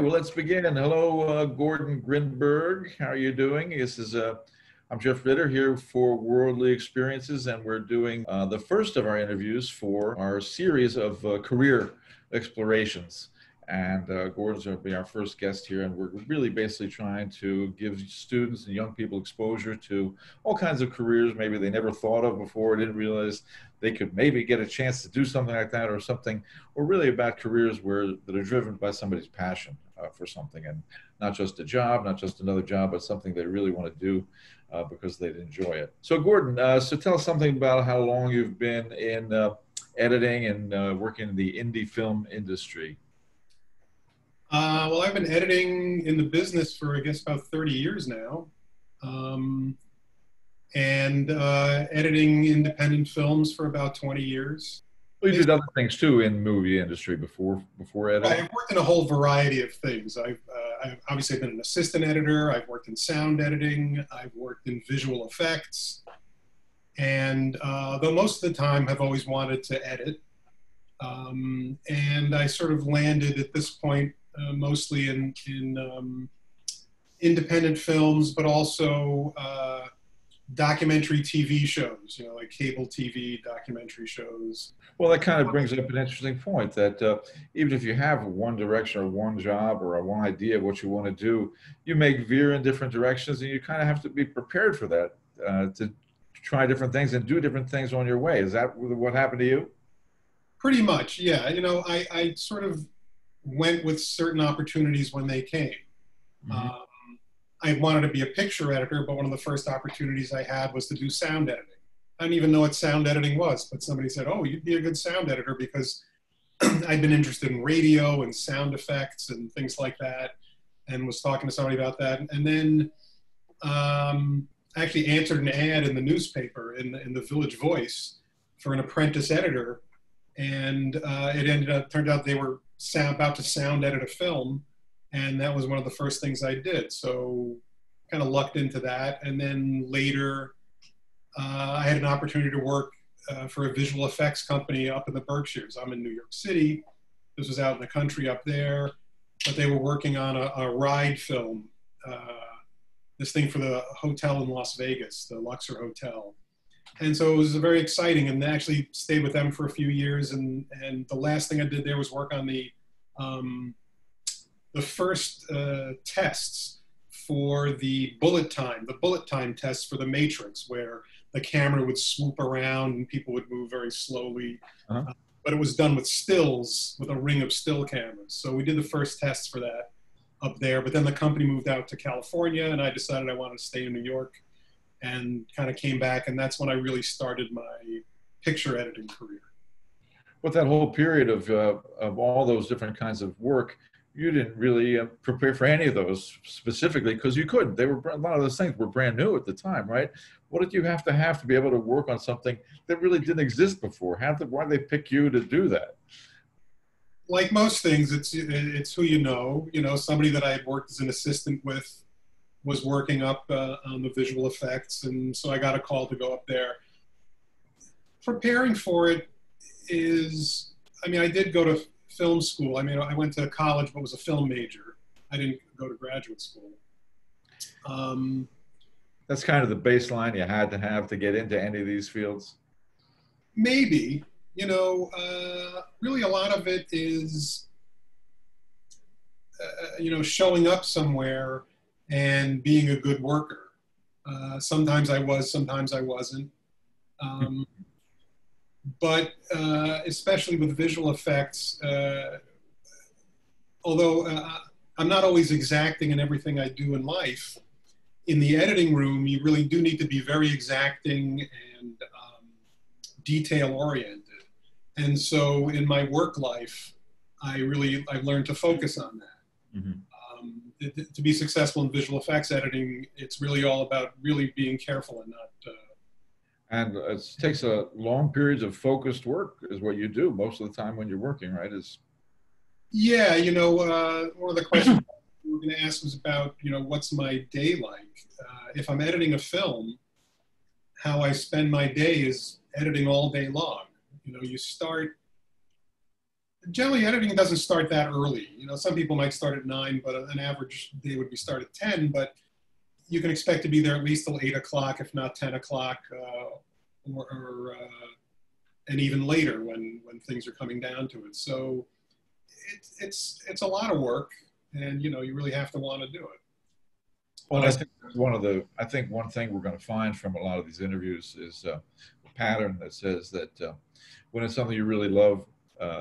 well, let's begin. Hello, Gordon Grinberg. How are you doing? I'm Jeff Ritter here for Worldly Experiences, and we're doing the first of our interviews for our series of career explorations. And Gordon's going to be our first guest here, and we're really basically trying to give students and young people exposure to all kinds of careers maybe they never thought of before, didn't realize they could maybe get a chance to do something like that, or really about careers that are driven by somebody's passion for something, and not just a job, not just another job, but something they really want to do because they'd enjoy it. So Gordon, so tell us something about how long you've been in editing and working in the indie film industry. Well, I've been editing in the business for, I guess, about 30 years now. Editing independent films for about 20 years. Well, you did other things too in the movie industry before editing? I've worked in a whole variety of things. I've obviously been an assistant editor. I've worked in sound editing. I've worked in visual effects. And though most of the time I've always wanted to edit. And I sort of landed at this point mostly in independent films, but also documentary TV shows, like cable TV documentary shows. Well, that kind of brings up an interesting point that even if you have one direction or one job or one idea of what you want to do, you may veer in different directions, and you kind of have to be prepared for that to try different things and do different things on your way. Is that what happened to you? Pretty much, yeah. I sort of went with certain opportunities when they came. Mm-hmm. I wanted to be a picture editor, but one of the first opportunities I had was to do sound editing. I didn't even know what sound editing was, but somebody said, oh, you'd be a good sound editor, because I'd been interested in radio and sound effects and things like that, and was talking to somebody about that. And then I actually answered an ad in the newspaper, in the Village Voice, for an apprentice editor. And it turned out they were about to sound edit a film, and that was one of the first things I did. So kind of lucked into that. And then later, I had an opportunity to work for a visual effects company up in the Berkshires. I'm in New York City. This was out in the country up there, but they were working on a ride film, this thing for the hotel in Las Vegas, the Luxor Hotel. And so it was very exciting, and actually stayed with them for a few years. And the last thing I did there was work on the first tests for the Bullet-Time tests for the Matrix, where the camera would swoop around and people would move very slowly. Uh-huh. But it was done with stills, with a ring of still cameras. So we did the first tests for that up there. But then the company moved out to California, and I decided I wanted to stay in New York, and kind of came back, and that's when I really started my picture editing career. With that whole period of all those different kinds of work, you didn't really prepare for any of those specifically, because you couldn't. A lot of those things were brand new at the time, right? What did you have to be able to work on something that really didn't exist before? Why did they pick you to do that? Like most things, it's who you know. Somebody that I had worked as an assistant with was working up on the visual effects, and so I got a call to go up there. Preparing for it is, I did go to film school. I went to college, but was a film major. I didn't go to graduate school. That's kind of the baseline you had to have to get into any of these fields? Maybe. Really a lot of it is, showing up somewhere and being a good worker. Sometimes I was, sometimes I wasn't. But especially with visual effects, although I'm not always exacting in everything I do in life, in the editing room, you really do need to be very exacting and detail-oriented. And so in my work life, I've learned to focus on that. Mm-hmm. To be successful in visual effects editing, it's really all about really being careful and not... And it takes a long periods of focused work is what you do most of the time when you're working, right? Yeah, one of the questions you were going to ask was about, what's my day like? If I'm editing a film, how I spend my day is editing all day long. You start Generally, editing doesn't start that early. You know, some people might start at 9, but an average day would be start at 10. But you can expect to be there at least till 8 o'clock, if not 10 o'clock, and even later when things are coming down to it. So it's a lot of work, and you know, you really have to want to do it. Well, I think one thing we're going to find from a lot of these interviews is a pattern that says that when it's something you really love,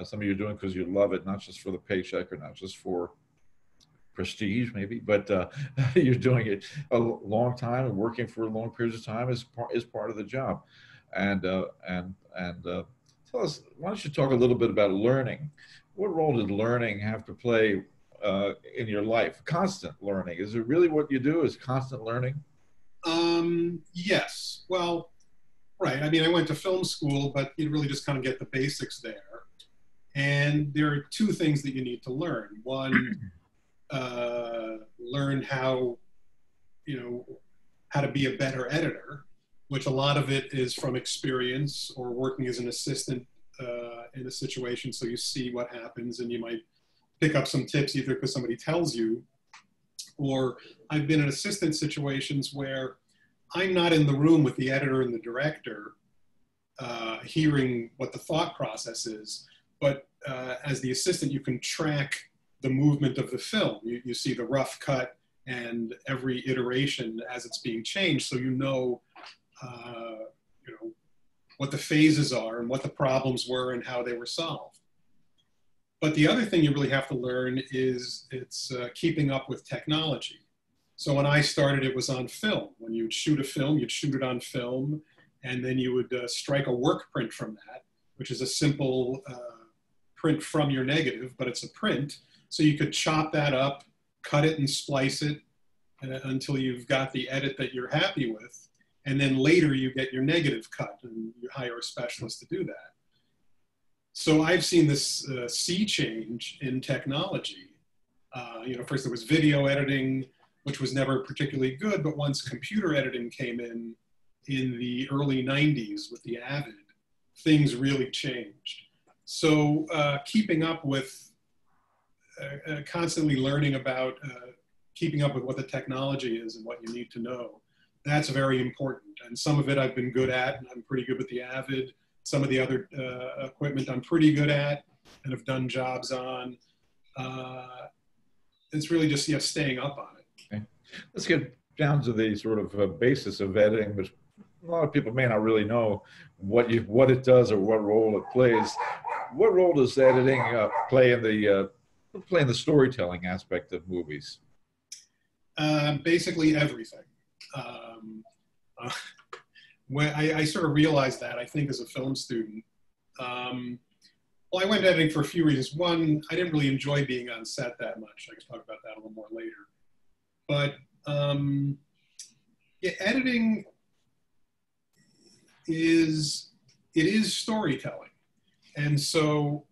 something you're doing because you love it, not just for the paycheck or not just for prestige maybe, but you're doing it a long time and working for long periods of time is part of the job. And tell us, why don't you talk a little bit about learning? What role did learning have to play in your life? Constant learning. Is it really what you do, is constant learning? Yes. Well, right. I mean, I went to film school, but you really just kind of get the basics there. And there are two things that you need to learn. One, learn how, you know, how to be a better editor, which a lot of it is from experience or working as an assistant in a situation. So you see what happens and you might pick up some tips either because somebody tells you, or I've been in assistant situations where I'm not in the room with the editor and the director hearing what the thought process is, but as the assistant, you can track the movement of the film. You see the rough cut and every iteration as it's being changed, so you know what the phases are and what the problems were and how they were solved. But the other thing you really have to learn is it's keeping up with technology. So when I started, it was on film. When you'd shoot a film, you'd shoot it on film, and then you would strike a work print from that, which is a simple print from your negative, but it's a print. So you could chop that up, cut it and splice it until you've got the edit that you're happy with. And then later you get your negative cut and you hire a specialist to do that. So I've seen this sea change in technology. First there was video editing, which was never particularly good, but once computer editing came in the early 90s with the Avid, things really changed. So keeping up with, constantly learning about, keeping up with what the technology is and what you need to know, that's very important. And some of it I've been good at, and I'm pretty good with the Avid. Some of the other equipment I'm pretty good at and have done jobs on. It's really just staying up on it. Okay. Let's get down to the sort of basis of editing, which a lot of people may not really know what it does or what role it plays. What role does editing play in the storytelling aspect of movies? Basically everything. When I sort of realized that, I think, as a film student. Well, I went editing for a few reasons. One, I didn't really enjoy being on set that much. I can talk about that a little more later. But editing is storytelling. And so,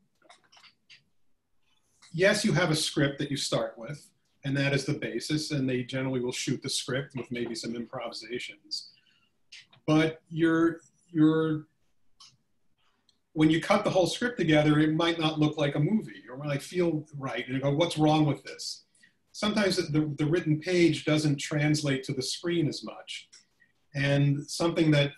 yes, you have a script that you start with, and that is the basis, and they generally will shoot the script with maybe some improvisations. But when you cut the whole script together, it might not look like a movie or might feel right. And you go, what's wrong with this? Sometimes the written page doesn't translate to the screen as much. And something that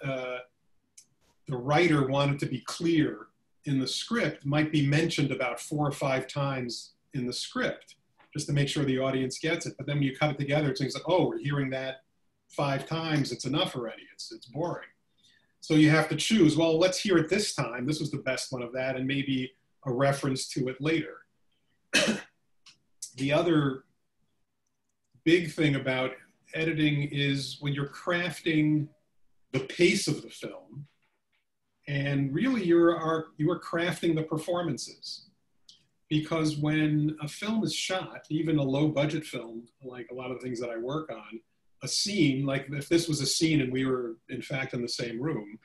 the writer wanted to be clear in the script might be mentioned about 4 or 5 times in the script, just to make sure the audience gets it. But then when you cut it together, it's like, oh, we're hearing that 5 times, it's enough already, it's boring. So you have to choose, well, let's hear it this time, this was the best one of that, and maybe a reference to it later. The other big thing about editing is when you're crafting the pace of the film, and really you are crafting the performances. Because when a film is shot, even a low budget film, like a lot of the things that I work on, a scene, like if this was a scene and we were in fact in the same room,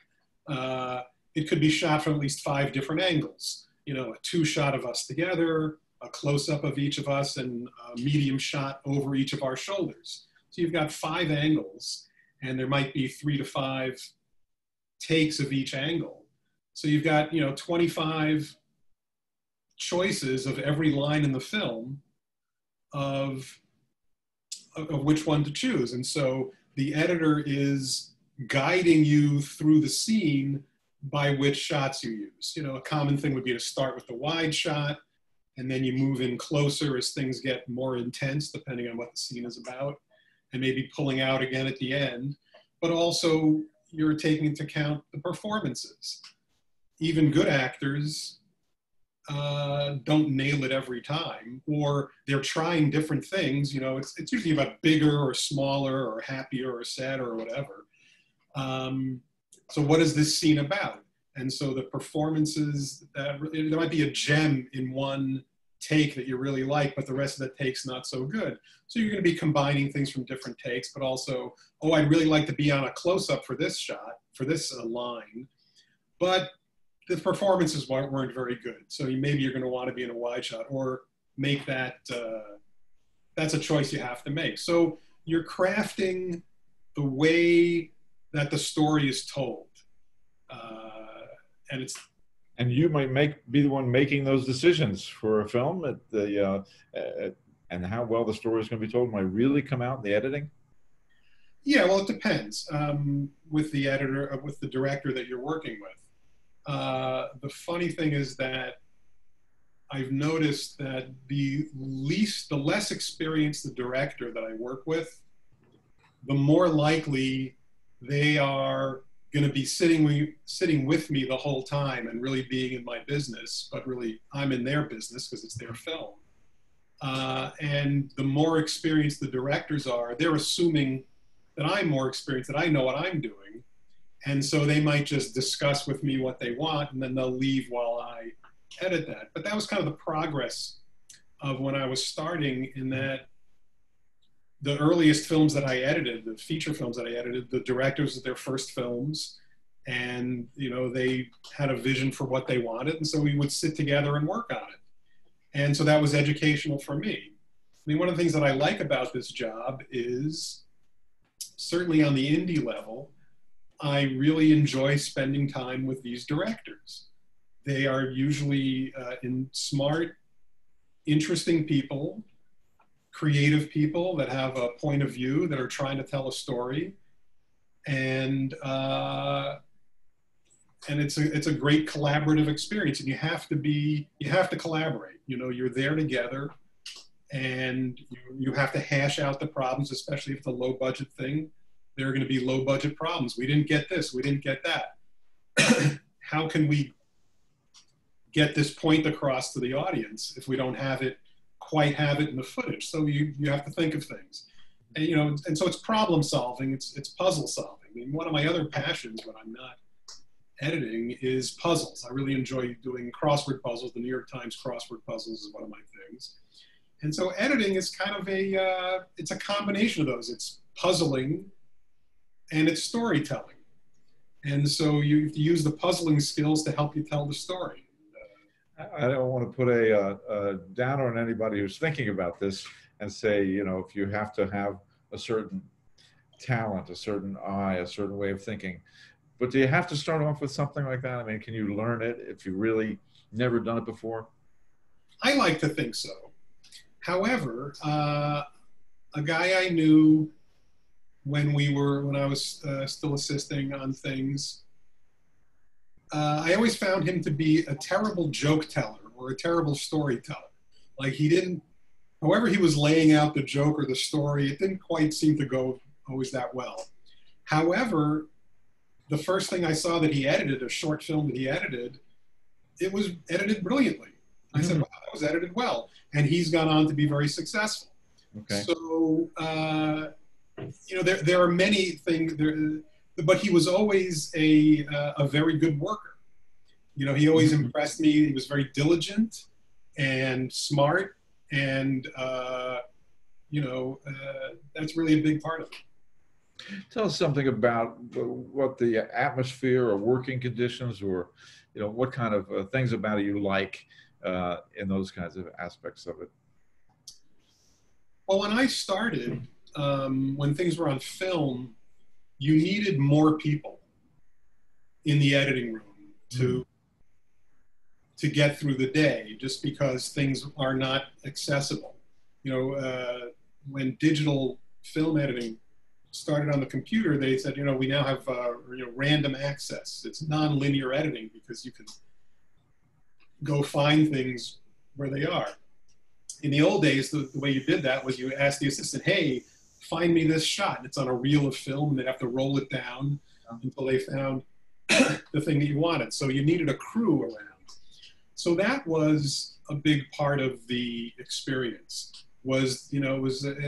it could be shot from at least 5 different angles. You know, a 2 shot of us together, a close-up of each of us, and a medium shot over each of our shoulders. So you've got 5 angles, and there might be 3 to 5 takes of each angle. So you've got, 25 choices of every line in the film of which one to choose. And so the editor is guiding you through the scene by which shots you use. You know, a common thing would be to start with the wide shot, and then you move in closer as things get more intense, depending on what the scene is about, and maybe pulling out again at the end. But also, you're taking into account the performances. Even good actors don't nail it every time, or they're trying different things. You know, it's usually about bigger or smaller or happier or sadder or whatever. So what is this scene about? And so the performances, there might be a gem in one take that you really like, but the rest of the take's not so good. So you're going to be combining things from different takes, but also, oh, I'd really like to be on a close-up for this shot, for this line, but the performances weren't very good. So maybe you're going to want to be in a wide shot, or make that, that's a choice you have to make. So you're crafting the way that the story is told. And you might be the one making those decisions for a film and how well the story is going to be told might really come out in the editing? Yeah, well, it depends with the editor, with the director that you're working with. The funny thing is that I've noticed that the less experienced the director that I work with, the more likely they are going to be sitting with me the whole time and really being in my business, but really I'm in their business because it's their film. And the more experienced the directors are, they're assuming that I'm more experienced, that I know what I'm doing. And so they might just discuss with me what they want, and then they'll leave while I edit that. But that was kind of the progress of when I was starting, in that the earliest films that I edited, the feature films that I edited, the directors of their first films, and you know, they had a vision for what they wanted, and so we would sit together and work on it. And so that was educational for me. I mean, one of the things that I like about this job is, certainly on the indie level, I really enjoy spending time with these directors. They are usually smart, interesting people, creative people that have a point of view, that are trying to tell a story, and it's a great collaborative experience. And you have to collaborate. You know, you're there together, and you have to hash out the problems, especially if it's a low budget thing. There are going to be low budget problems. We didn't get this. We didn't get that. How can we get this point across to the audience if we don't quite have it in the footage? So you have to think of things. And, you know, and so it's problem solving. It's puzzle solving. I mean, one of my other passions when I'm not editing is puzzles. I really enjoy doing crossword puzzles. The New York Times crossword puzzles is one of my things. And so editing is kind of it's a combination of those. It's puzzling, and it's storytelling. And so you use the puzzling skills to help you tell the story. I don't want to put a downer on anybody who's thinking about this and say, you know, if you have to have a certain talent, a certain eye, a certain way of thinking. But do you have to start off with something like that? I mean, can you learn it if you really never done it before? I like to think so. However, a guy I knew when I was still assisting on things, I always found him to be a terrible joke teller or a terrible storyteller. Like however he was laying out the joke or the story, it didn't quite seem to go always that well. However, the first thing I saw that he edited, a short film that he edited, it was edited brilliantly. I said, wow, that was edited well. And he's gone on to be very successful. Okay. So, you know, there are many things there, but he was always a very good worker. You know, he always impressed me. He was very diligent and smart, and you know, that's really a big part of it. Tell us something about what the atmosphere or working conditions, or you know, what kind of things about it you like in those kinds of aspects of it. Well, when I started, when things were on film, you needed more people in the editing room to get through the day, just because things are not accessible. You know, when digital film editing started on the computer, they said, you know, we now have you know, random access. It's non-linear editing because you can go find things where they are. In the old days, the way you did that was you asked the assistant, hey, find me this shot. And it's on a reel of film, and they'd have to roll it down until they found the thing that you wanted. So you needed a crew around. So that was a big part of the experience. Was, you know, it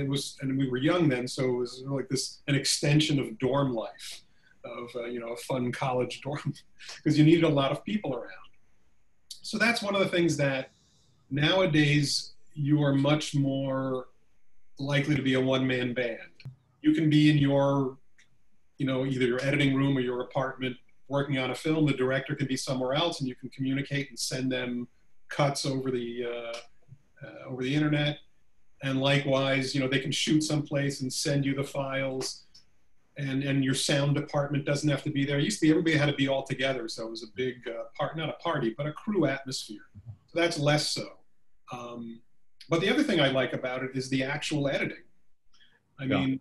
was, and we were young then, so it was like this, an extension of dorm life, of, you know, a fun college dorm, because you needed a lot of people around. So that's one of the things that nowadays you are much more likely to be a one-man band. You can be in your, you know, either your editing room or your apartment working on a film. The director can be somewhere else, and you can communicate and send them cuts over the internet. And likewise, you know, they can shoot someplace and send you the files, and your sound department doesn't have to be there. It used to be everybody had to be all together, so it was a big not a party, but a crew atmosphere. So that's less so. But the other thing I like about it is the actual editing. I mean,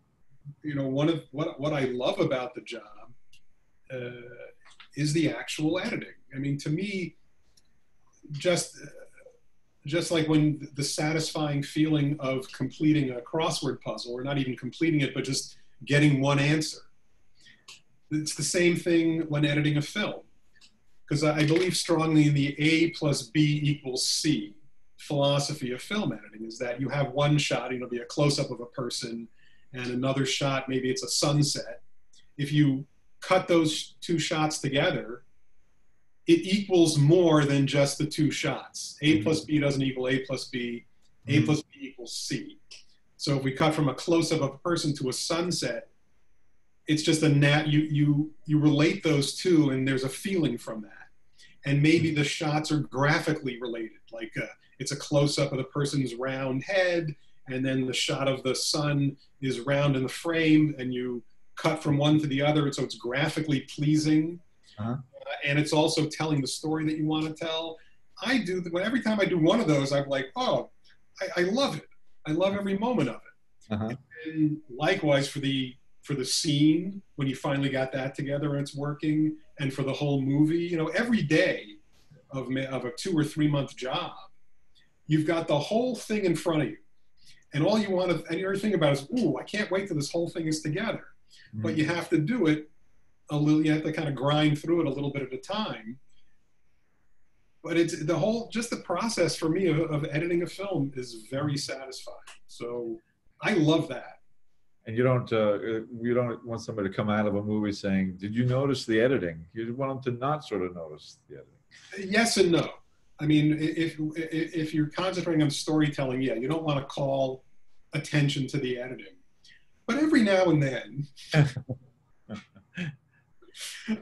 you know, one of what I love about the job is the actual editing. I mean, to me, just like when the satisfying feeling of completing a crossword puzzle, or not even completing it, but just getting one answer. It's the same thing when editing a film, because I believe strongly in the A plus B equals C philosophy of film editing, is that you have one shot, you know, be a close-up of a person, and another shot, maybe it's a sunset. If you cut those two shots together, it equals more than just the two shots. A plus B doesn't equal A plus B. A plus B equals C. So if we cut from a close-up of a person to a sunset, it's just you relate those two, and there's a feeling from that. And maybe the shots are graphically related, like it's a close-up of the person's round head, and then the shot of the sun is round in the frame, and you cut from one to the other, so it's graphically pleasing. And it's also telling the story that you want to tell. Every time I do one of those, I'm like, oh, I love it. I love every moment of it. And likewise for the scene, when you finally got that together and it's working, and for the whole movie, you know, every day of a 2 or 3 month job, you've got the whole thing in front of you. And all you want to, and you're thinking about is, ooh, I can't wait till this whole thing is together. But you have to do it a little, you have to kind of grind through it a little bit at a time. But it's just the process for me of editing a film is very satisfying. So I love that. And you don't want somebody to come out of a movie saying, did you notice the editing? You want them to not sort of notice the editing. Yes and no. I mean, if you're concentrating on storytelling, yeah, you don't want to call attention to the editing. But every now and then,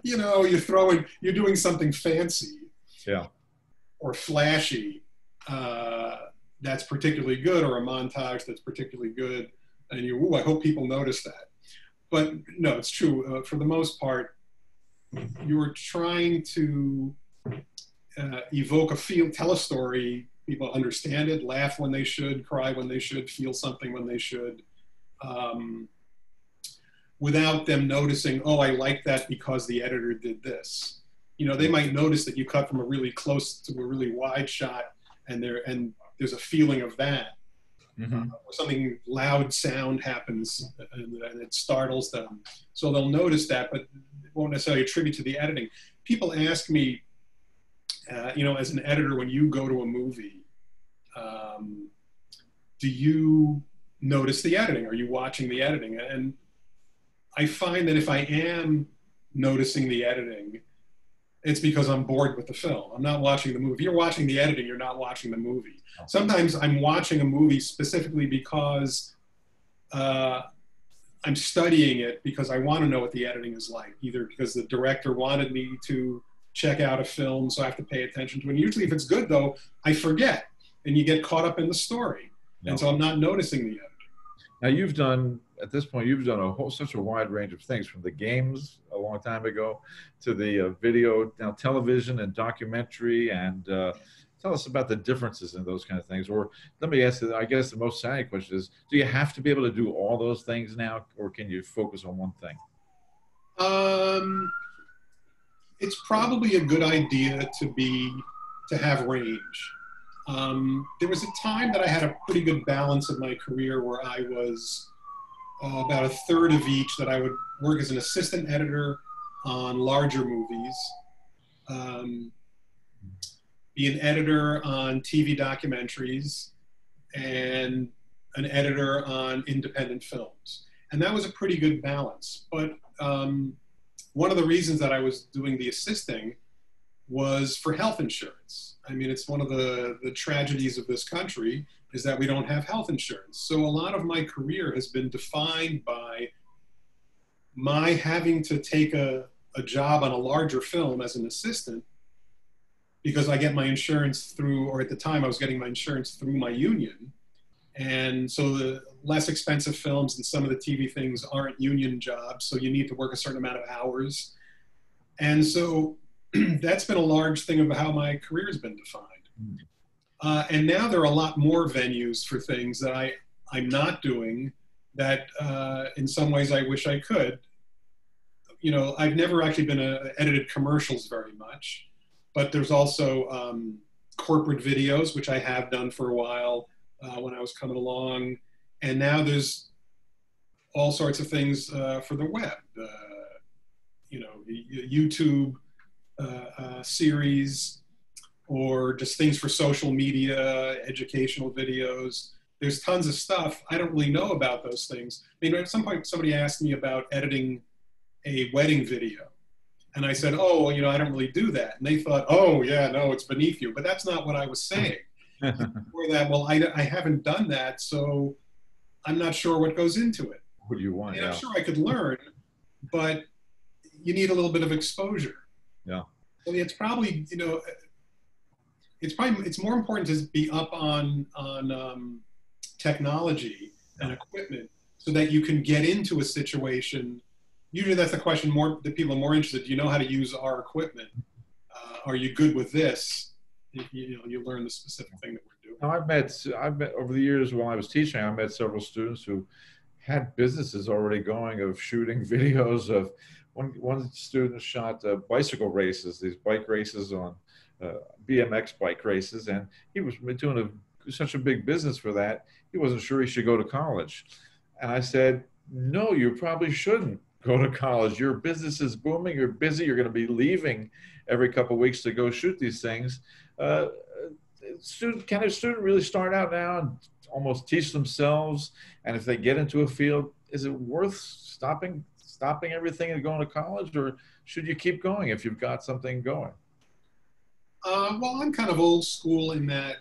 you know, you're doing something fancy, yeah, or flashy, that's particularly good, or a montage that's particularly good, and ooh, I hope people notice that. But no, it's true. For the most part, you're trying to evoke a feel, tell a story. People understand it, laugh when they should, cry when they should, feel something when they should. Without them noticing, oh, I like that because the editor did this. You know, they might notice that you cut from a really close to a really wide shot, and there's a feeling of that. Or something loud sound happens and it startles them. So they'll notice that, but it won't necessarily attribute to the editing. People ask me, you know, as an editor, when you go to a movie, do you notice the editing? Are you watching the editing? And I find that if I am noticing the editing, it's because I'm bored with the film. I'm not watching the movie. If you're watching the editing, you're not watching the movie. Sometimes I'm watching a movie specifically because I'm studying it, because I want to know what the editing is like, either because the director wanted me to check out a film, so I have to pay attention to it. And usually if it's good, though, I forget, and you get caught up in the story. And so I'm not noticing the editing. Now, you've done at this point, you've done such a wide range of things, from the games a long time ago to the video, now television and documentary. And tell us about the differences in those kind of things. Or let me ask you, I guess the most salient question is, do you have to be able to do all those things now, or can you focus on one thing? It's probably a good idea to have range. There was a time that I had a pretty good balance of my career where I was about a third of each, that I would work as an assistant editor on larger movies, be an editor on TV documentaries, and an editor on independent films. And that was a pretty good balance. But one of the reasons that I was doing the assisting was for health insurance. I mean, it's one of the tragedies of this country is that we don't have health insurance. So a lot of my career has been defined by my having to take a job on a larger film as an assistant, because I get my insurance through, or at the time I was getting my insurance through my union. And so the less expensive films and some of the TV things aren't union jobs, so you need to work a certain amount of hours. And so that's been a large thing of how my career has been defined. And now there are a lot more venues for things that I'm not doing that in some ways I wish I could. You know, I've never actually been edited commercials very much, but there's also corporate videos, which I have done for a while when I was coming along. And now there's all sorts of things for the web, you know, YouTube series, or just things for social media, educational videos. There's tons of stuff. I don't really know about those things. I mean, at some point somebody asked me about editing a wedding video. And I said, oh, you know, I don't really do that. And they thought, oh, yeah, no, it's beneath you. But that's not what I was saying. For that, well, I haven't done that, so I'm not sure what goes into it. What do you want? I'm sure I could learn, but you need a little bit of exposure. Yeah. I mean, it's probably, you know, it's more important to be up on technology and equipment so that you can get into a situation. Usually that's the question that people are more interested. Do you know how to use our equipment? Are you good with this? You know, you learn the specific thing that we're doing. Now, I've met over the years while I was teaching, I met several students who had businesses already going of shooting videos of, one student shot bicycle races, these bike races on BMX bike races, and he was doing such a big business for that, he wasn't sure he should go to college. And I said, no, you probably shouldn't go to college. Your business is booming, you're busy, you're going to be leaving every couple of weeks to go shoot these things. Can a student really start out now and almost teach themselves? And if they get into a field, is it worth stopping everything and going to college, or should you keep going if you've got something going? Well, I'm kind of old school in that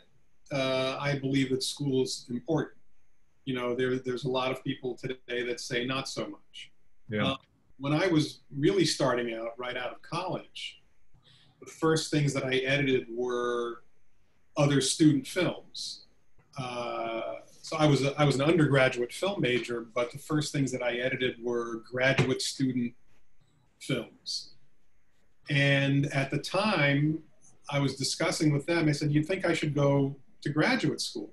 I believe that school is important. You know, there's a lot of people today that say not so much. Yeah. When I was really starting out, right out of college, the first things that I edited were other student films. So I was an undergraduate film major, but the first things that I edited were graduate student films. And at the time, I was discussing with them, I said, you'd think I should go to graduate school.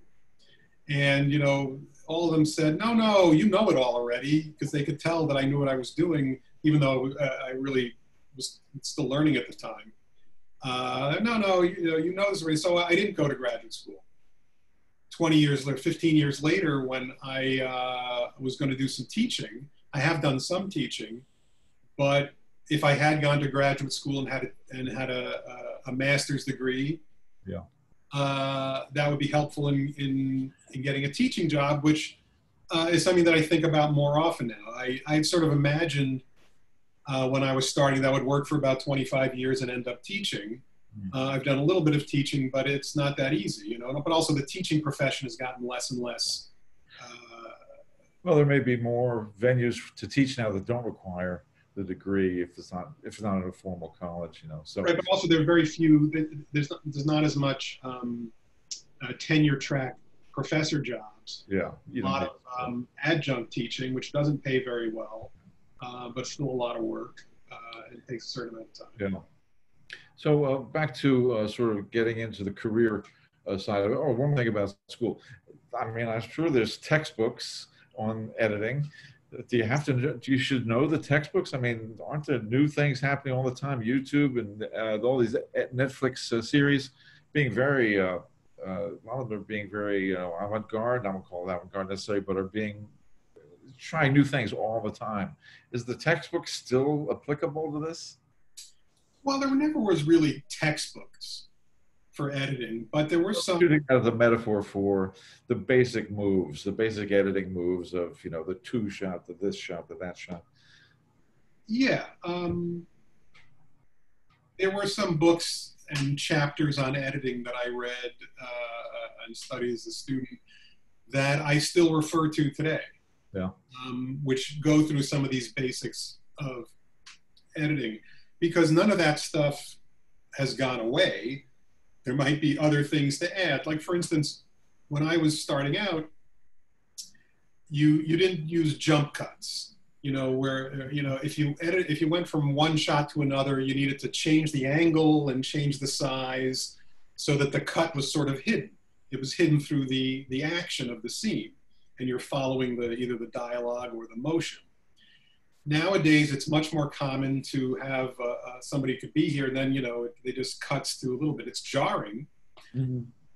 And, you know, all of them said, no, you know it all already, because they could tell that I knew what I was doing, even though I really was still learning at the time. No, you know this already. So I didn't go to graduate school. 20 years later, 15 years later, when I was going to do some teaching, I have done some teaching, but if I had gone to graduate school and had a master's degree, yeah, that would be helpful in getting a teaching job, which is something that I think about more often now. I sort of imagined when I was starting that I would work for about 25 years and end up teaching. I've done a little bit of teaching, but it's not that easy, you know. But also the teaching profession has gotten less and less. Well, there may be more venues to teach now that don't require the degree if it's not in a formal college, you know. So right, but also there are very few. There's not as much tenure track professor jobs. hours. Yeah. A lot of adjunct teaching, which doesn't pay very well, but still a lot of work. It takes a certain amount of time. Yeah. So back to sort of getting into the career side of it. Oh, one thing about school. I mean, I'm sure there's textbooks on editing. Do you have to? You should know the textbooks. I mean, aren't there new things happening all the time? YouTube and all these Netflix series being very, a lot of them are being very avant-garde. I don't call it avant-garde necessarily, but are being trying new things all the time. Is the textbook still applicable to this? Well, there never was really textbooks for editing, but there were some. Shooting as a metaphor for the basic moves, the basic editing moves of, the two shot, the this shot, the that shot. Yeah. There were some books and chapters on editing that I read and studied as a student that I still refer to today. Yeah. Which go through some of these basics of editing, because none of that stuff has gone away. There might be other things to add. Like, for instance, when I was starting out, you didn't use jump cuts, where, if you went from one shot to another, you needed to change the angle and change the size so that the cut was sort of hidden. It was hidden through the action of the scene, and you're following either the dialogue or the motion. Nowadays, it's much more common to have somebody could be here, and then, they just cuts to a little bit. It's jarring,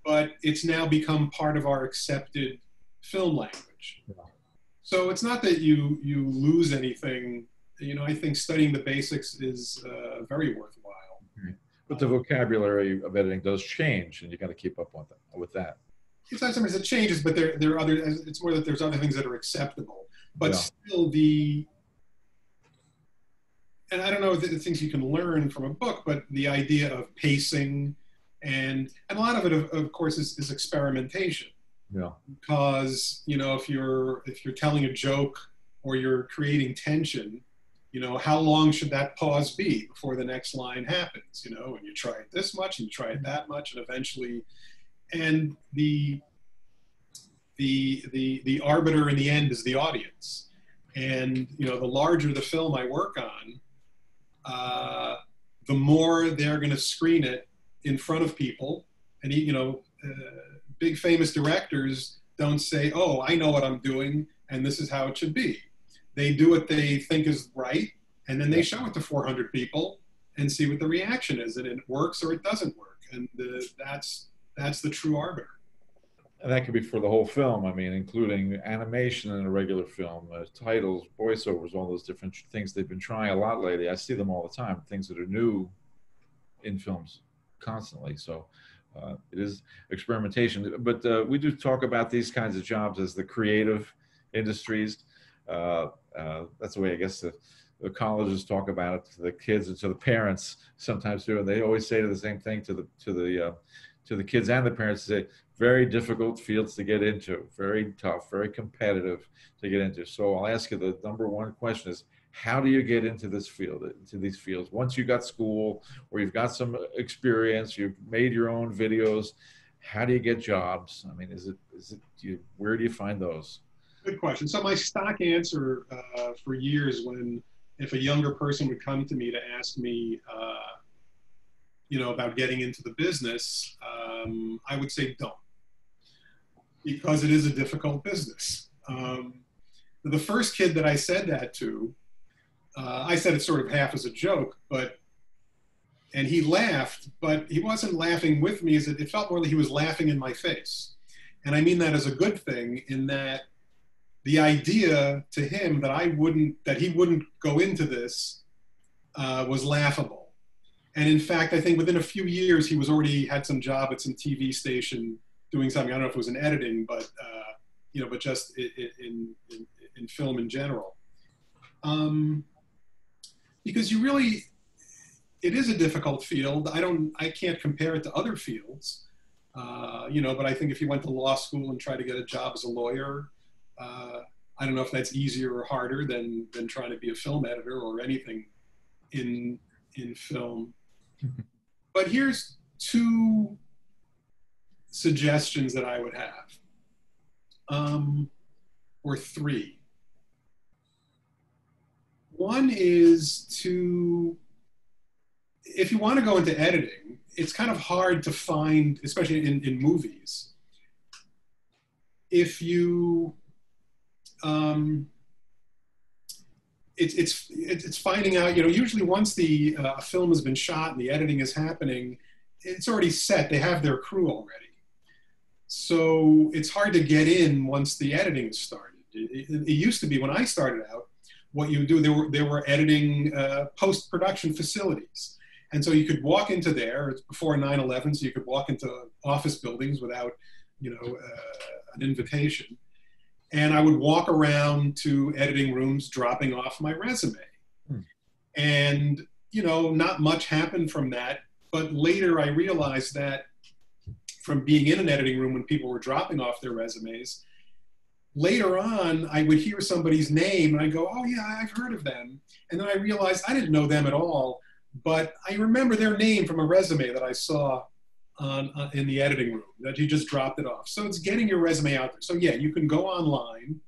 but it's now become part of our accepted film language. Yeah. So it's not that you lose anything. I think studying the basics is very worthwhile. But the vocabulary of editing does change, and you got to keep up with that. It's not something that changes, but there are other. It's more that there's other things that are acceptable, but yeah. Still and I don't know the things you can learn from a book, but the idea of pacing and a lot of it, of course, is experimentation. Yeah. Because if you're telling a joke or you're creating tension, how long should that pause be before the next line happens? And you try it this much and you try it that much, and eventually, and the arbiter in the end is the audience. And the larger the film I work on, the more they're going to screen it in front of people. And big famous directors don't say, "Oh, I know what I'm doing, and this is how it should be." They do what they think is right, and then they show it to 400 people and see what the reaction is, and it works or it doesn't work. And that's the true arbiter. And that could be for the whole film. I mean, including animation in a regular film, titles, voiceovers, all those different things they've been trying a lot lately. I see them all the time, things that are new in films constantly. So it is experimentation. But we do talk about these kinds of jobs as the creative industries. That's the way I guess the colleges talk about it to the kids and to the parents sometimes too. And they always say the same thing to the kids and the parents. Say, very difficult fields to get into, very tough, very competitive to get into. So I'll ask you the number one question is, how do you get into this field, into these fields? Once you got school or you've got some experience, you've made your own videos, how do you get jobs? I mean, where do you find those? Good question. So my stock answer for years if a younger person would come to me to ask me, about getting into the business, I would say don't. Because it is a difficult business. The first kid that I said that to, I said it sort of half as a joke, and he laughed, but he wasn't laughing with me. It felt more like he was laughing in my face. And I mean that as a good thing, in that the idea to him that he wouldn't go into this was laughable. And in fact, I think within a few years, he was already had some job at some TV station doing something. I don't know if it was in editing, but but just in film in general. Because it is a difficult field. I can't compare it to other fields, but I think if you went to law school and tried to get a job as a lawyer, I don't know if that's easier or harder than trying to be a film editor or anything in film. But here's two suggestions that I would have. or three. One is to, if you want to go into editing, it's kind of hard to find, especially in movies. If you, it's finding out, usually once the film has been shot and the editing is happening, it's already set. They have their crew already. So it's hard to get in once the editing is started. It used to be when I started out, what you do, there were editing post-production facilities. And so you could walk into there, it's before 9/11, so you could walk into office buildings without, an invitation. And I would walk around to editing rooms dropping off my resume. And, not much happened from that. But later I realized that from being in an editing room when people were dropping off their resumes, later on, I would hear somebody's name and I go, oh yeah, I've heard of them. And then I realized I didn't know them at all, but I remember their name from a resume that I saw in the editing room, that you just dropped it off. So it's getting your resume out there. So yeah, you can go online,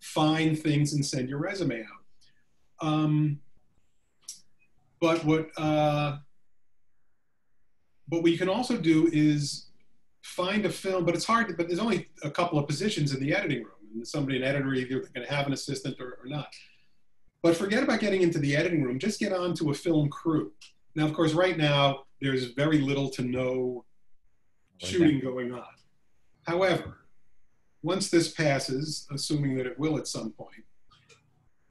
find things and send your resume out. But what you can also do is find a film, but it's hard, but there's only a couple of positions in the editing room. And somebody, an editor, either going to have an assistant or not. But forget about getting into the editing room, just get onto a film crew. Now, of course, right now, there's very little to no shooting going on. However, once this passes, assuming that it will at some point,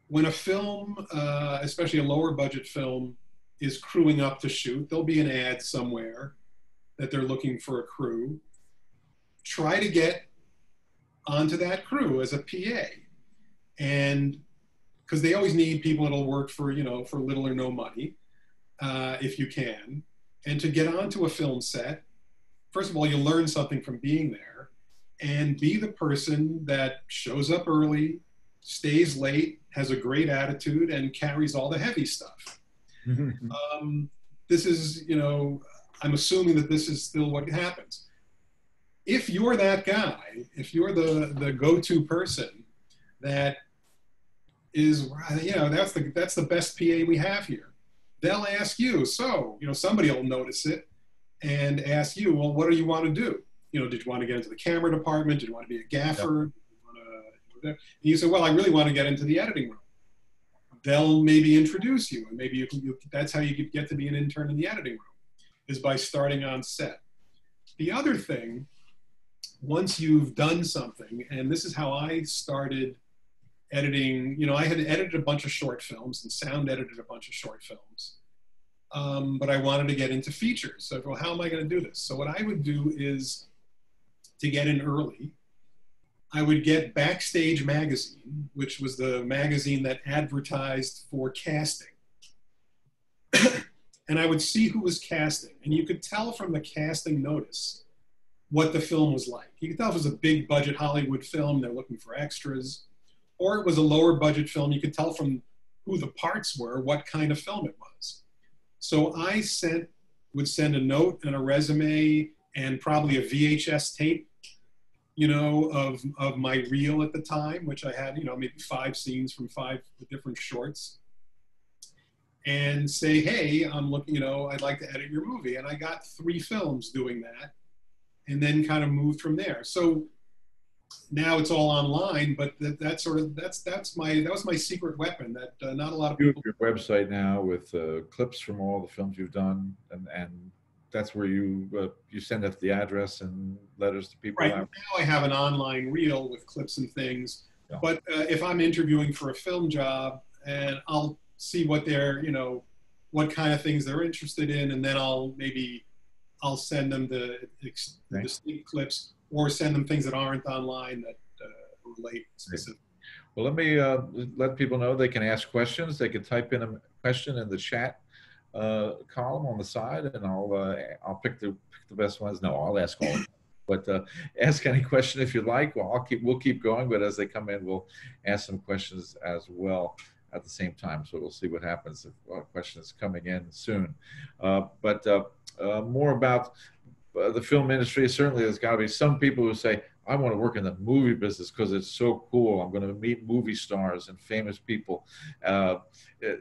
when a film, especially a lower budget film, is crewing up to shoot, there'll be an ad somewhere that they're looking for a crew. Try to get onto that crew as a PA. And because they always need people that'll work for, for little or no money, if you can. And to get onto a film set, first of all, you'll learn something from being there, and be the person that shows up early, stays late, has a great attitude, and carries all the heavy stuff. This is, I'm assuming that this is still what happens. If you're that guy, if you're the go-to person that is, that's the best PA we have here, they'll ask you, so, somebody will notice it and ask you, well, what do you want to do? Did you want to get into the camera department? Did you want to be a gaffer? And you say, well, I really want to get into the editing room. They'll maybe introduce you, and maybe that's how you get to be an intern in the editing room, is by starting on set. The other thing, once you've done something, and this is how I started editing, I had edited a bunch of short films and sound edited a bunch of short films, but I wanted to get into features. So, well, how am I going to do this? So what I would do is, to get in early, I would get Backstage Magazine, which was the magazine that advertised for casting. And I would see who was casting. And you could tell from the casting notice what the film was like. You could tell if it was a big budget Hollywood film, they're looking for extras, or it was a lower budget film. You could tell from who the parts were, what kind of film it was. So I would send a note and a resume and probably a VHS tape, of my reel at the time, which I had, maybe 5 scenes from 5 different shorts, and say, hey, I'm looking, I'd like to edit your movie. And I got 3 films doing that, and then kind of moved from there. So now it's all online, but that was my secret weapon that not a lot of people. Your website now with clips from all the films you've done, and that's where you send us the address and letters to people. Right, now I have an online reel with clips and things, yeah. But if I'm interviewing for a film job, and I'll see what they're, what kind of things they're interested in, and then I'll send them the distinct clips, or send them things that aren't online that relate specifically. Well, let me let people know they can ask questions. They can type in a question in the chat column on the side, and I'll pick the best ones. No, I'll ask all of them. But ask any question if you like. Well, we'll keep going, but as they come in, we'll ask some questions as well at the same time. So we'll see what happens if a question is coming in soon. But more about the film industry. Certainly, there's got to be some people who say, I want to work in the movie business because it's so cool. I'm going to meet movie stars and famous people, uh, and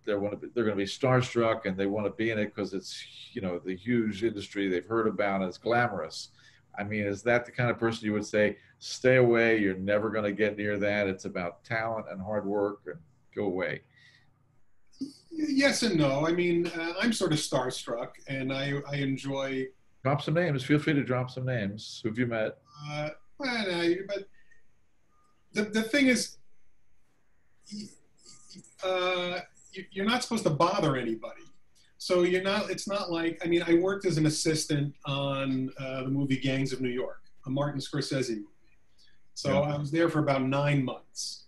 they're going to be starstruck, and they want to be in it because it's, you know, the huge industry they've heard about, and it's glamorous. I mean, is that the kind of person you would say, stay away? You're never going to get near that. It's about talent and hard work, and go away. Yes and no. I mean, I'm sort of starstruck, and I enjoy. Drop some names. Feel free to drop some names. Who've you met? Well, but the thing is, you're not supposed to bother anybody. So you're not. It's not like, I mean, I worked as an assistant on the movie Gangs of New York, a Martin Scorsese movie. So I was there for about 9 months.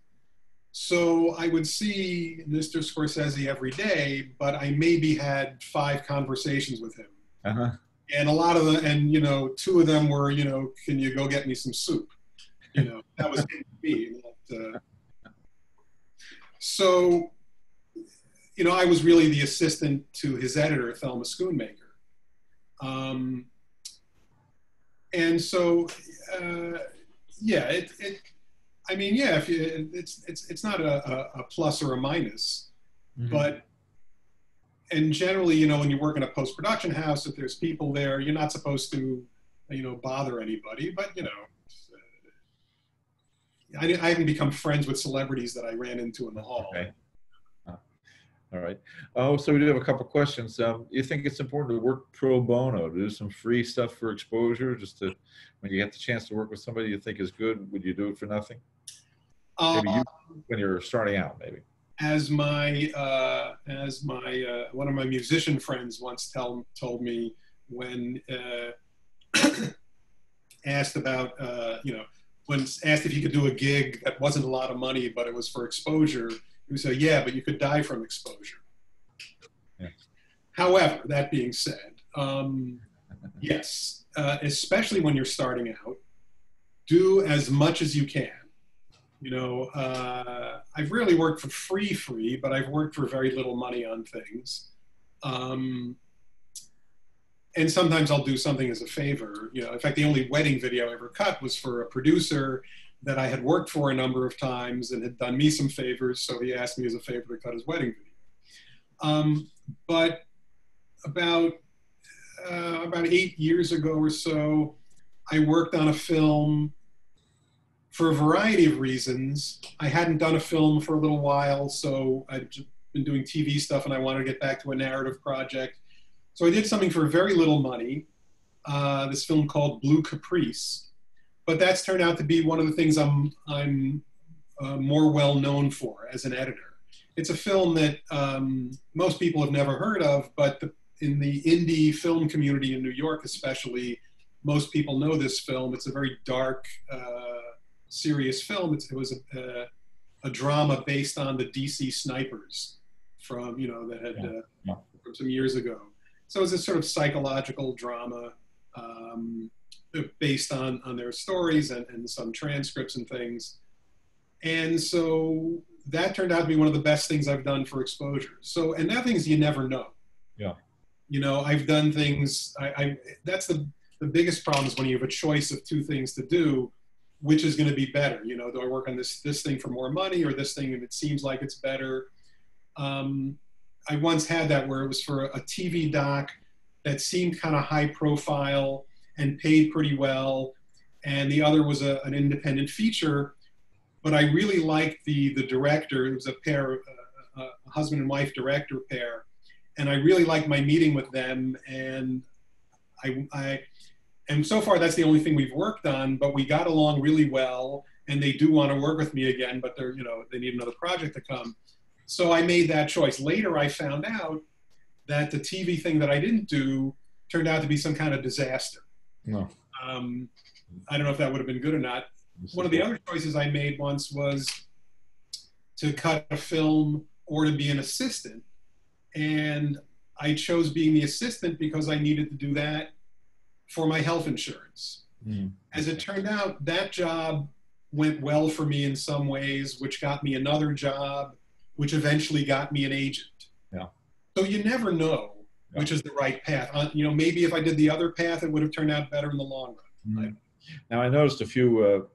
So I would see Mr. Scorsese every day, but I maybe had 5 conversations with him. Uh-huh. And a lot of them, and, you know, 2 of them were, you know, can you go get me some soup? You know, that was me. So, you know, I was really the assistant to his editor, Thelma Schoonmaker. And so, yeah, I mean, yeah, if you, it's not a plus or a minus, but, and generally, you know, when you work in a post-production house, if there's people there, you're not supposed to, you know, bother anybody, but, you know, I haven't become friends with celebrities that I ran into in the hall. Okay. All right. Oh, so we do have a couple questions. You think it's important to work pro bono, to do some free stuff for exposure, just to, when you get the chance to work with somebody you think is good, would you do it for nothing? Maybe you, when you're starting out, maybe. As my one of my musician friends once told me, when asked about, you know, when asked if he could do a gig that wasn't a lot of money, but it was for exposure, he would say, yeah, but you could die from exposure. Yeah. However, that being said, yes, especially when you're starting out, do as much as you can. You know, I've rarely worked for free, but I've worked for very little money on things. And sometimes I'll do something as a favor. You know, in fact, the only wedding video I ever cut was for a producer that I had worked for a number of times and had done me some favors, so he asked me as a favor to cut his wedding video. But about 8 years ago or so, I worked on a film for a variety of reasons. I hadn't done a film for a little while, so I'd been doing TV stuff and I wanted to get back to a narrative project. So I did something for very little money, this film called Blue Caprice. But that's turned out to be one of the things I'm more well known for as an editor. It's a film that most people have never heard of, but in the indie film community in New York especially, most people know this film. It's a very dark, serious film. It was a drama based on the DC snipers from, you know, that had from some years ago. So it's a sort of psychological drama based on their stories and some transcripts and things. And so that turned out to be one of the best things I've done for exposure. So, and that things you never know. Yeah. You know, I've done things, that's the biggest problem is when you have a choice of 2 things to do, which is going to be better? You know, do I work on this thing for more money or this thing and it seems like it's better? I once had that where it was for a TV doc that seemed kind of high profile and paid pretty well. And the other was an independent feature, but I really liked the director. It was a pair, a husband and wife director pair. And I really liked my meeting with them. And and so far that's the only thing we've worked on, but we got along really well and they do want to work with me again, but they're, you know, they need another project to come. So I made that choice. Later, I found out that the TV thing that I didn't do turned out to be some kind of disaster. No. I don't know if that would have been good or not. One of the other choices I made once was to cut a film or to be an assistant. And I chose being the assistant because I needed to do that for my health insurance. As it turned out, that job went well for me in some ways, which got me another job, which eventually got me an agent. Yeah. So you never know which is the right path. You know, maybe if I did the other path, it would have turned out better in the long run. Now, I noticed a few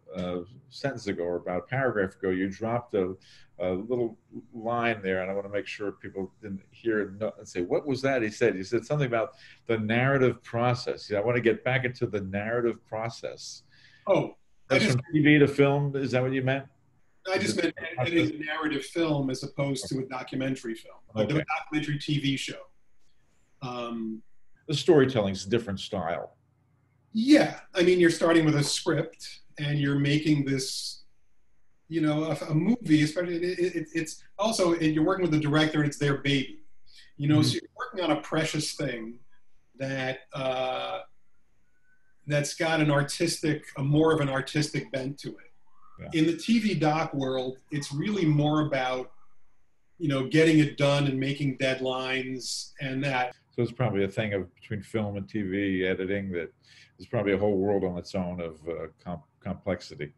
sentences ago, or about a paragraph ago, you dropped a little line there, and I want to make sure people didn't hear it and say, what was that? He said something about the narrative process. Yeah, I want to get back into the narrative process. Oh, That's from TV to film. Is that what you meant? I just meant editing a narrative film as opposed to a documentary film, okay. A documentary TV show. The storytelling's a different style. Yeah, I mean, you're starting with a script and you're making this, you know, a movie. Especially, it's also you're working with the director and it's their baby, you know. Mm-hmm. So you're working on a precious thing that that's got more of an artistic bent to it. Yeah. In the TV doc world, it's really more about, you know, getting it done and making deadlines and that. So it's probably a thing of between film and TV editing that is probably a whole world on its own of complexity.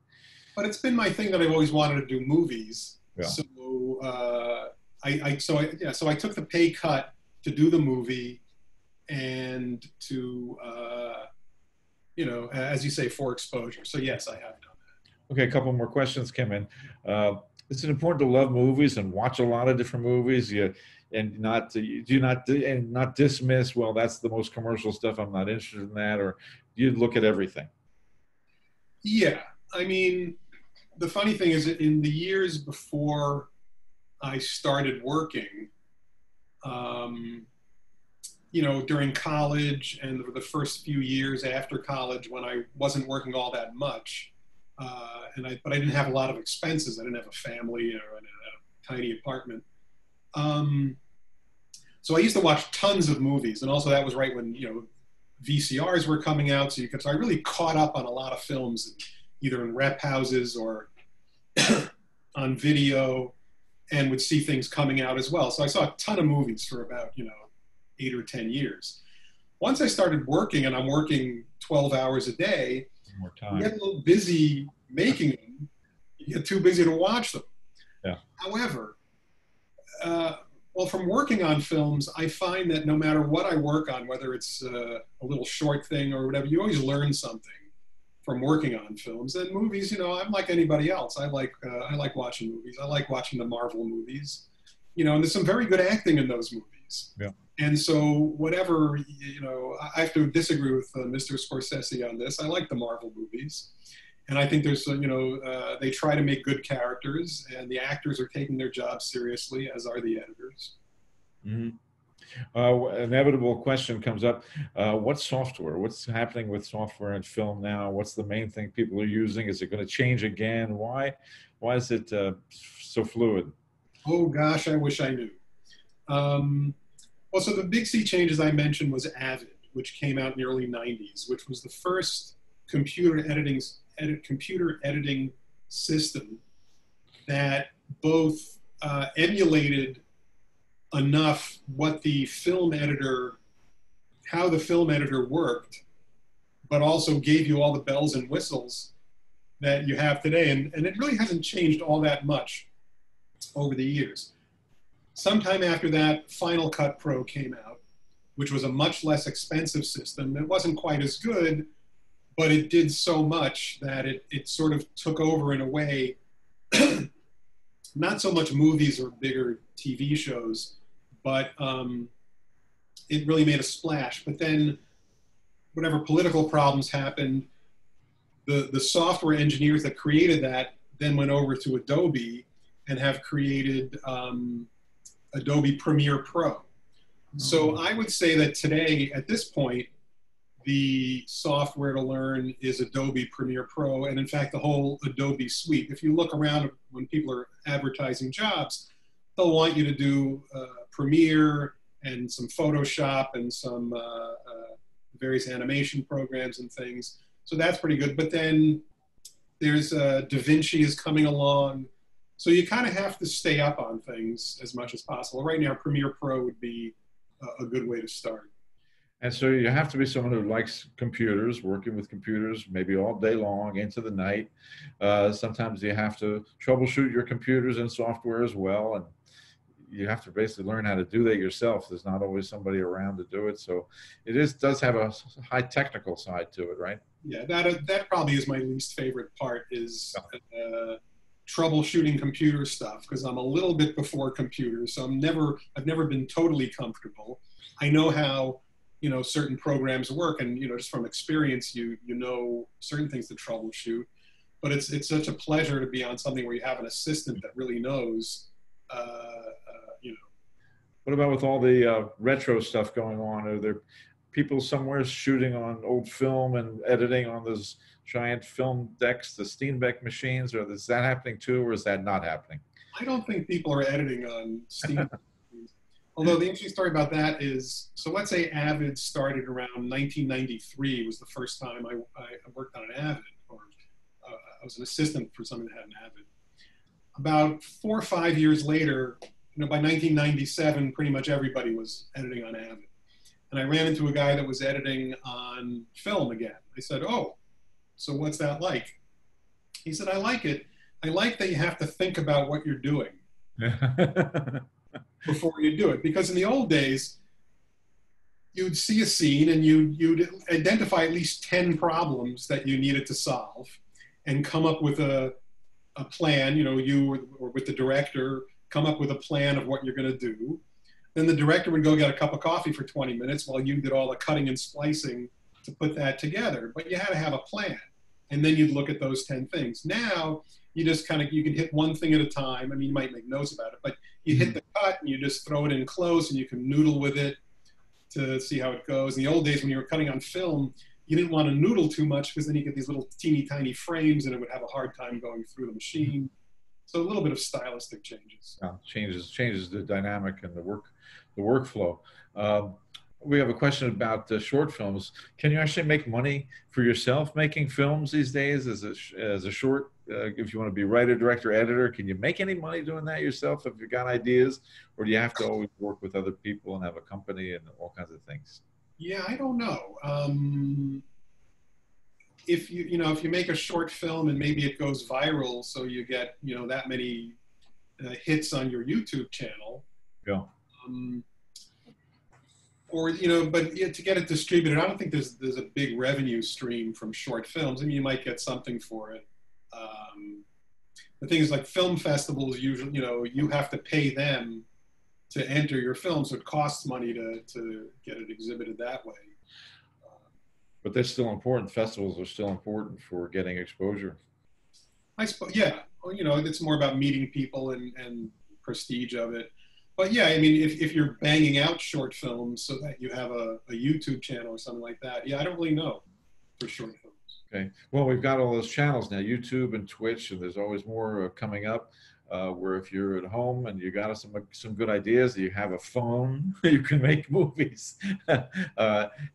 But it's been my thing that I've always wanted to do movies. Yeah. So so I took the pay cut to do the movie and to you know, as you say, for exposure. So yes, I have done that. Okay, a couple more questions came in. Is it important to love movies and watch a lot of different movies? And not dismiss, well, that's the most commercial stuff, I'm not interested in that, or you look at everything? Yeah, I mean, the funny thing is that in the years before I started working, you know, during college and the first few years after college when I wasn't working all that much, but I didn't have a lot of expenses. I didn't have a family or a tiny apartment. So I used to watch tons of movies, and also that was right when, you know, VCRs were coming out, so I really caught up on a lot of films, either in rep houses or on video, and would see things coming out as well. So I saw a ton of movies for about, you know, 8 or 10 years. Once I started working, and I'm working 12 hours a day, more time. You get a little busy making them, you get too busy to watch them. Yeah. However, well, from working on films, I find that no matter what I work on, whether it's a little short thing or whatever, you always learn something from working on films. And movies, you know, I'm like anybody else. I like watching movies. I like watching the Marvel movies, you know, and there's some very good acting in those movies. Yeah. And so whatever, you know, I have to disagree with Mr. Scorsese on this. I like the Marvel movies. And I think there's, you know, they try to make good characters, and the actors are taking their job seriously, as are the editors. Mm-hmm. Inevitable question comes up. What software? What's happening with software and film now? What's the main thing people are using? Is it going to change again? Why is it so fluid? Oh, gosh, I wish I knew. Well, so the big sea changes I mentioned was Avid, which came out in the early 90s, which was the first computer editing system that both emulated enough what the film editor, how the film editor worked, but also gave you all the bells and whistles that you have today. And it really hasn't changed all that much over the years. Sometime after that, Final Cut Pro came out, which was a much less expensive system. It wasn't quite as good, but it did so much that it sort of took over in a way, not so much movies or bigger TV shows, but it really made a splash. But then whatever political problems happened, the software engineers that created that then went over to Adobe and have created Adobe Premiere Pro. So I would say that today, at this point, the software to learn is Adobe Premiere Pro, and in fact, the whole Adobe suite. If you look around when people are advertising jobs, they'll want you to do Premiere and some Photoshop and some various animation programs and things. So that's pretty good. But then there's DaVinci is coming along. So you kind of have to stay up on things as much as possible. Right now, Premiere Pro would be a good way to start. And so you have to be someone who likes computers, working with computers, maybe all day long, into the night. Sometimes you have to troubleshoot your computers and software as well. And you have to basically learn how to do that yourself. There's not always somebody around to do it. So it does have a high technical side to it, right? Yeah, that probably is my least favorite part, is troubleshooting computer stuff, because I'm a little bit before computers, so I've never been totally comfortable. I know how, you know, certain programs work, and, you know, just from experience, you know certain things to troubleshoot. But it's such a pleasure to be on something where you have an assistant that really knows, you know. What about with all the retro stuff going on? Are there people somewhere shooting on old film and editing on those giant film decks, the Steenbeck machines? Or is that happening too, or is that not happening? I don't think people are editing on Steam. Although the interesting story about that is, so let's say Avid started around 1993 was the first time I worked on an Avid, or I was an assistant for something that had an Avid. About 4 or 5 years later, you know, by 1997, pretty much everybody was editing on Avid. And I ran into a guy that was editing on film again. I said, oh, so what's that like? He said, I like it. I like that you have to think about what you're doing before you do it. Because in the old days, you'd see a scene and you'd identify at least 10 problems that you needed to solve and come up with a plan, you know, you or with the director, come up with a plan of what you're going to do. Then the director would go get a cup of coffee for 20 minutes while you did all the cutting and splicing to put that together. But you had to have a plan. And then you'd look at those 10 things. Now, you just kind of, you can hit one thing at a time. I mean, you might make notes about it, but you hit the cut and you just throw it in close and you can noodle with it to see how it goes. In the old days when you were cutting on film, you didn't want to noodle too much because then you get these little teeny tiny frames and it would have a hard time going through the machine. So a little bit of stylistic changes. Changes the dynamic and the workflow. We have a question about short films. Can you actually make money for yourself making films these days as a short? If you want to be writer, director, editor, can you make any money doing that yourself if you've got ideas, or do you have to always work with other people and have a company and all kinds of things? Yeah, I don't know. If you make a short film and maybe it goes viral, so you get, you know, that many hits on your YouTube channel. Yeah. Or, you know, but to get it distributed, I don't think there's a big revenue stream from short films. I mean, you might get something for it. The thing is, like, film festivals usually, you know, you have to pay them to enter your film, so it costs money to get it exhibited that way. But they're still important. Festivals are still important for getting exposure. I suppose, yeah. Well, you know, it's more about meeting people and prestige of it. But yeah, I mean, if you're banging out short films so that you have a YouTube channel or something like that, yeah, I don't really know for short films. Okay. Well, we've got all those channels now, YouTube and Twitch, and there's always more coming up. Where if you're at home and you got some good ideas, you have a phone, you can make movies.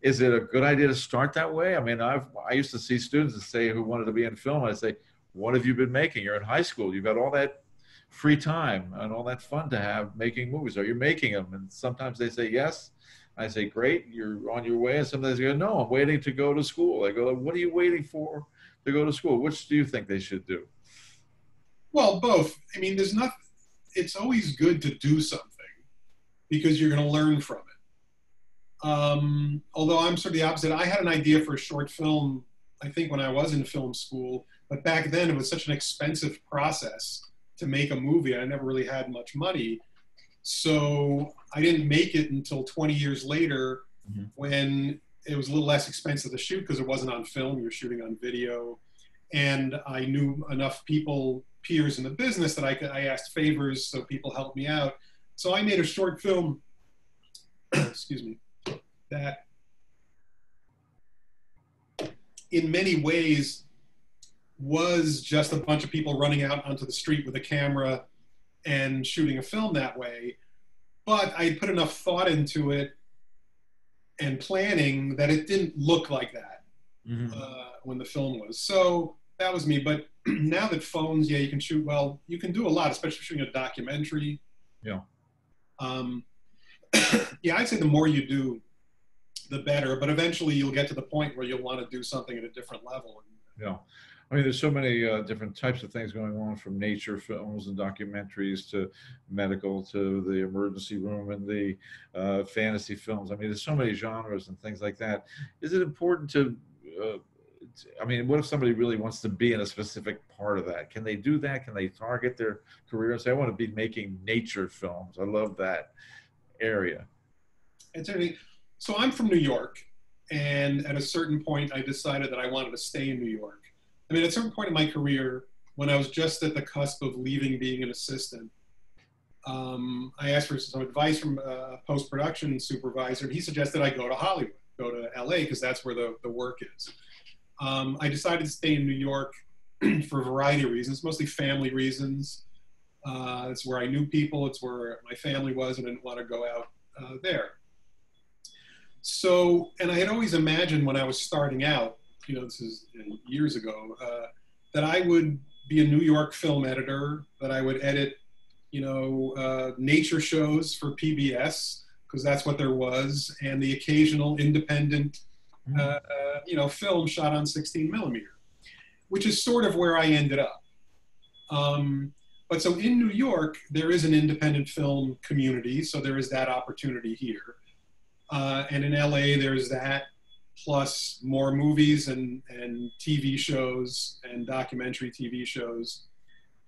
Is it a good idea to start that way? I mean, I used to see students that say who wanted to be in film. I'd say, what have you been making? You're in high school. You've got all that free time and all that fun to have making movies. Are you making them? And sometimes they say yes. I say, great, you're on your way. And sometimes they go, no, I'm waiting to go to school. I go, what are you waiting for to go to school? Which do you think they should do? Well, both. I mean, it's always good to do something because you're going to learn from it. Although I'm sort of the opposite. I had an idea for a short film, I think, when I was in film school. But back then, it was such an expensive process to make a movie. I never really had much money. So I didn't make it until 20 years later when it was a little less expensive to shoot because it wasn't on film. You're shooting on video. And I knew enough peers in the business that I asked favors, so people helped me out. So I made a short film, excuse me, that in many ways was just a bunch of people running out onto the street with a camera and shooting a film that way. But I put enough thought into it and planning that it didn't look like that when the film was. So that was me. But now that phones, yeah, you can shoot, well, you can do a lot, especially shooting a documentary. Yeah. Yeah, I'd say the more you do, the better. But eventually you'll get to the point where you'll want to do something at a different level. Yeah. I mean, there's so many different types of things going on, from nature films and documentaries to medical to the emergency room and the fantasy films. I mean, there's so many genres and things like that. Is it important to, I mean, what if somebody really wants to be in a specific part of that? Can they do that? Can they target their career and say, I want to be making nature films? I love that area. And so I'm from New York, and at a certain point, I decided that I wanted to stay in New York. I mean, at a certain point in my career, when I was just at the cusp of leaving being an assistant, I asked for some advice from a post-production supervisor, and he suggested I go to Hollywood, go to LA, because that's where the work is. I decided to stay in New York for a variety of reasons, mostly family reasons. It's where I knew people, it's where my family was, and I didn't want to go out there. So, and I had always imagined when I was starting out, you know, this is years ago, that I would be a New York film editor, that I would edit, you know, nature shows for PBS, because that's what there was, and the occasional independent, you know, film shot on 16 millimeter, which is sort of where I ended up. But so in New York, there is an independent film community, so there is that opportunity here. And in LA, there's that, plus more movies and TV shows and documentary TV shows.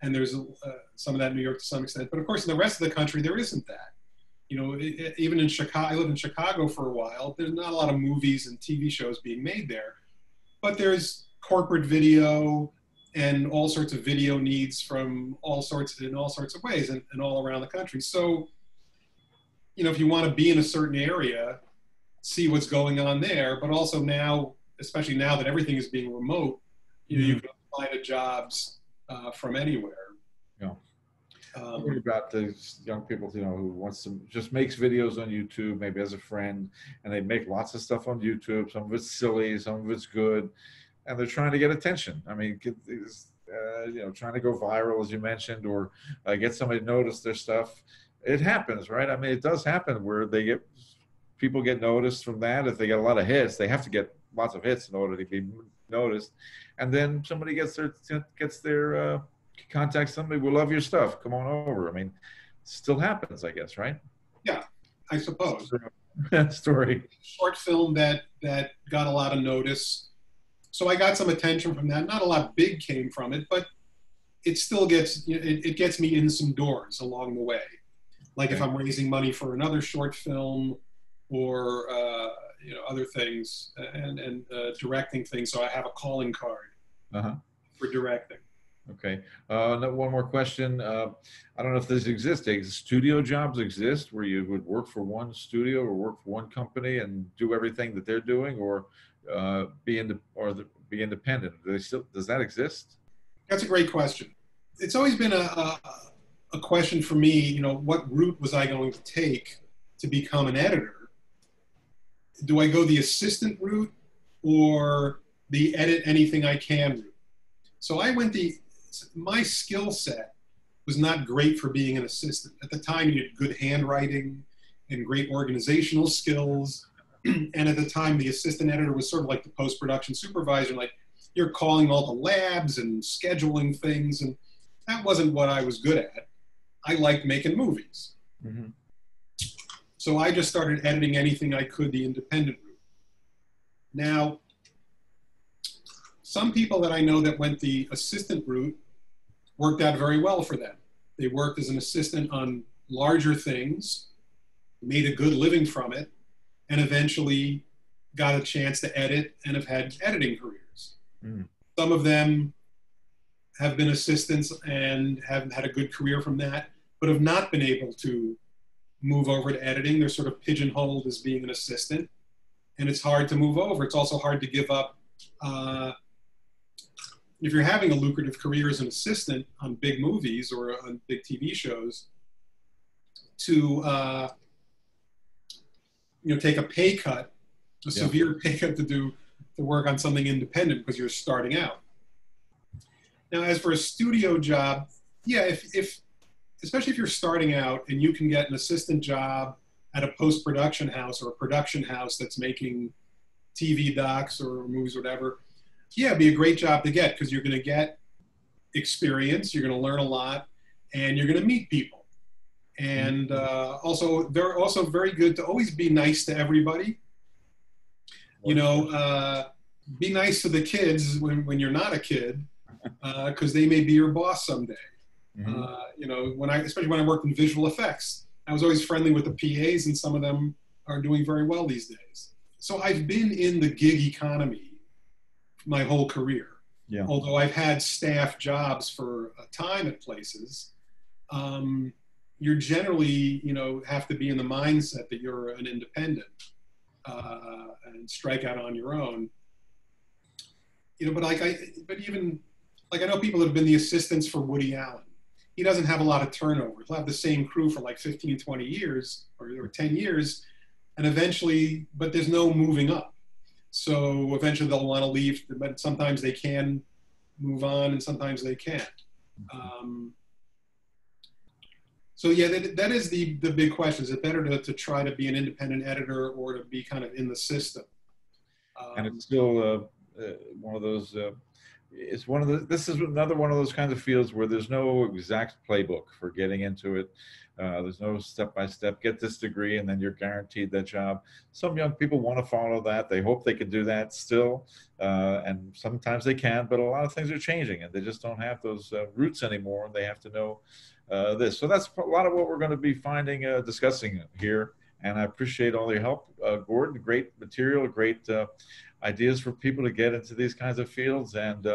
And there's some of that in New York to some extent. But of course, in the rest of the country, there isn't that. You know, even in Chicago, I lived in Chicago for a while. There's not a lot of movies and TV shows being made there. But there's corporate video and all sorts of video needs from all sorts of ways and all around the country. So, you know, if you want to be in a certain area, see what's going on there, but also now, especially now that everything is being remote, you know, you can apply to jobs from anywhere. Yeah. What about these young people, you know, who wants to just makes videos on YouTube, maybe as a friend, and they make lots of stuff on YouTube. Some of it's silly, some of it's good, and they're trying to get attention. I mean, you know, trying to go viral, as you mentioned, or get somebody to notice their stuff. It happens, right? I mean, it does happen where people get noticed from that. If they get a lot of hits, they have to get lots of hits in order to be noticed. And then somebody contacts somebody, we love your stuff, come on over. I mean, it still happens, I guess, right? Yeah, I suppose. Story. Short film that got a lot of notice. So I got some attention from that. Not a lot big came from it, but it still gets, you know, it gets me in some doors along the way. Like if I'm raising money for another short film, or you know, other things, and directing things. So I have a calling card for directing. Okay. One more question. I don't know if this exists. Studio jobs exist where you would work for one studio or work for one company and do everything that they're doing, or be independent. Does that exist? That's a great question. It's always been a question for me. You know, what route was I going to take to become an editor? Do I go the assistant route or the edit anything I can route? So I went my skill set was not great for being an assistant. At the time, you had good handwriting and great organizational skills. And at the time, the assistant editor was sort of like the post-production supervisor. Like, you're calling all the labs and scheduling things. And that wasn't what I was good at. I liked making movies. Mm-hmm. So I just started editing anything I could the independent route. Now, some people that I know that went the assistant route worked out very well for them. They worked as an assistant on larger things, made a good living from it, and eventually got a chance to edit and have had editing careers. Mm. Some of them have been assistants and have had a good career from that, but have not been able to move over to editing. They're sort of pigeonholed as being an assistant, and it's hard to move over. It's also hard to give up. If you're having a lucrative career as an assistant on big movies or on big TV shows, to you know, take a pay cut, a severe pay cut to work on something independent because you're starting out. Now, as for a studio job, yeah, especially if you're starting out and you can get an assistant job at a post-production house or a production house that's making TV docs or movies or whatever, Yeah, it'd be a great job to get because you're going to get experience, you're going to learn a lot, and you're going to meet people. And also, they're also very good to always be nice to everybody. You know, be nice to the kids when you're not a kid, because they may be your boss someday. You know, especially when I worked in visual effects, I was always friendly with the PAs, and some of them are doing very well these days. So I've been in the gig economy my whole career. Yeah. Although I've had staff jobs for a time at places, you're generally, you know, have to be in the mindset that you're an independent and strike out on your own. You know, but even like I know people that have been the assistants for Woody Allen. He doesn't have a lot of turnover. He'll have the same crew for like 15, 20 years or 10 years, and eventually, but there's no moving up. So eventually they'll want to leave, but sometimes they can move on and sometimes they can't. So yeah, that is the big question. Is it better to try to be an independent editor or to be kind of in the system? And it's still one of those, this is another one of those kinds of fields where there's no exact playbook for getting into it. There's no step-by-step, get this degree and then you're guaranteed that job. Some young people want to follow that. They hope they can do that still. And sometimes they can, but a lot of things are changing and they just don't have those roots anymore. And they have to know this. So that's a lot of what we're going to be discussing here. And I appreciate all your help, Gordon. Great material, great ideas for people to get into these kinds of fields. And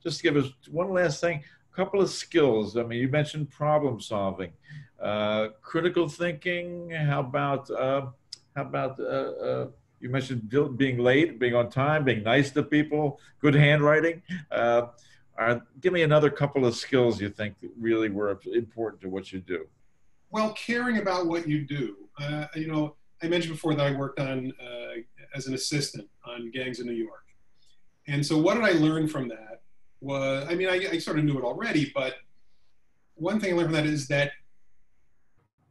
just give us one last thing, a couple of skills. I mean, you mentioned problem solving, critical thinking. How about you mentioned being late, being on time, being nice to people, good handwriting. Give me another couple of skills you think that really were important to what you do. Well, caring about what you do. You know, I mentioned before that I worked on as an assistant on Gangs of New York. And so what did I learn from that was, I mean, I sort of knew it already, but one thing I learned from that is that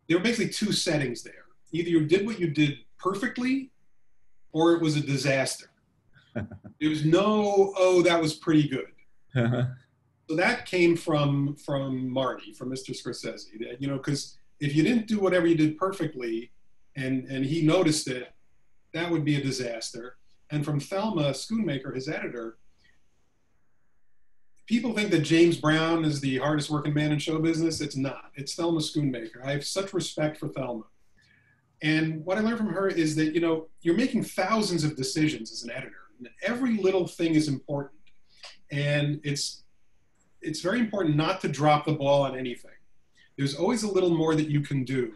there were basically two settings there. Either you did what you did perfectly or it was a disaster. There was no, oh, that was pretty good. So that came from Marty, from Mr. Scorsese, you know, because if you didn't do whatever you did perfectly and he noticed it, that would be a disaster. And from Thelma Schoonmaker, his editor, people think that James Brown is the hardest working man in show business. It's not. It's Thelma Schoonmaker. I have such respect for Thelma. And what I learned from her is that, you know, you're making thousands of decisions as an editor. And every little thing is important. And it's very important not to drop the ball on anything. There's always a little more that you can do.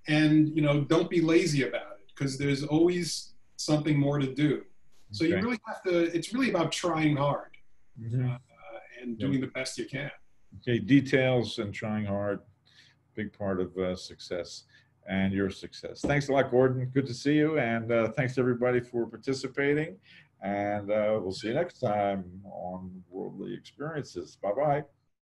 And, you know, don't be lazy about it because there's always something more to do. So you really have to, it's really about trying hard and doing the best you can. Okay, details and trying hard, big part of success and your success. Thanks a lot, Gordon. Good to see you. And thanks to everybody for participating. And we'll see you next time on Worldly Experiences. Bye-bye.